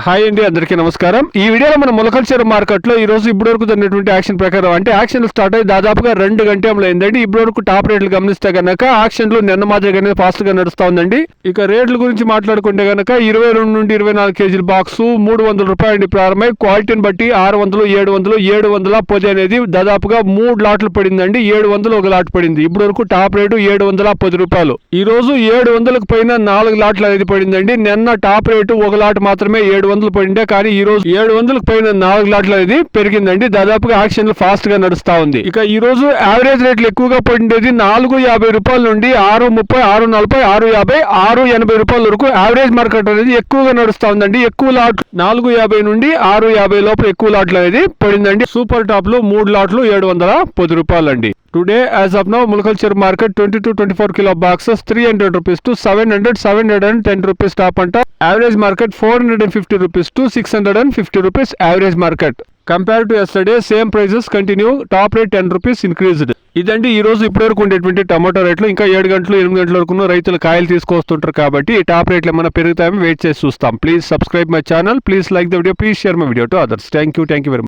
Hi అండి, అందరికీ నమస్కారం. ఈ వీడియోలో మన మొలకల్చర్ మార్కెట్ లో ఈ రోజు ఇప్పటి వరకు జరిగినటువంటి యాక్షన్ ప్రకారం అంటే యాక్షన్ స్టార్ట్ అయ్యి దాదాపుగా 2 గంటలు అయిందండి. ఇప్పటి వరకు టాప్ రేట్లు గమనిస్తే కనుక యాక్షన్ లో నిన్న మాదిరిగానే ఫాస్ట్ గా నడుస్తా ఉందండి. ఇక రేట్ల గురించి మాట్లాడుకుంటే కనుక 22 నుండి 24 కేజీల బాక్స్ 300 రూపాయలు ప్రారంభమై క్వాలిటీని బట్టి 600, 700, 710 అనేది దాదాపుగా 3 లాట్లు పడిందండి. 700 ఒక లాట్ పడింది. ఇప్పటి వరకు టాప్ రేటు 710 రూపాయలు. ఈ రోజు 700కు పైన 4 లాట్లు అనేది పడిందండి. నిన్న టాప్ రేటు ఒక లాట్ మాత్రమే 700 పడిందే, కానీ ఈ రోజు 700కు పైన 4 లాట్లు అనేది పెరిగిందండి. దాదాపుగా యాక్షన్ ఫాస్ట్ గా నడుస్తా ఉంది. ఇక ఈ రోజు యావరేజ్ రేట్లు ఎక్కువగా పడిండేది 450 రూపాయల నుండి 630, 640, 650, 680 రూపాయల వరకు యావరేజ్ మార్కెట్ అనేది ఎక్కువగా నడుస్తా ఉందండి. ఎక్కువ లాట్ 450 నుండి 650 లోపల ఎక్కువ లాట్లు అనేది పడిందండి. సూపర్ టాప్ లో 3 లాట్లు 710 రూపాయలు అండి. Today, as of now, Mulkalchar market 20-24 kilo boxes 300 rupees to 710 rupees top anta. Average market 450 rupees to 650 rupees average market. Compared to yesterday, same prices continue. Top rate 10 rupees increased. ఇదండి ఈ రోజు ఇప్పటివరకు ఉండేటువంటి tomato రేట్లు. ఇంకా 7 గంటలు 8 గంటల వరకు రైతులు కాయలు తీసుకొస్తుంటారు కాబట్టి ఈ టాప్ రేట్లు ఏమైనా పెరుగుతాయని వెయిట్ చేసి చూస్తాం. Please subscribe my channel. Please like the video. Please share my video to others. Thank you very much.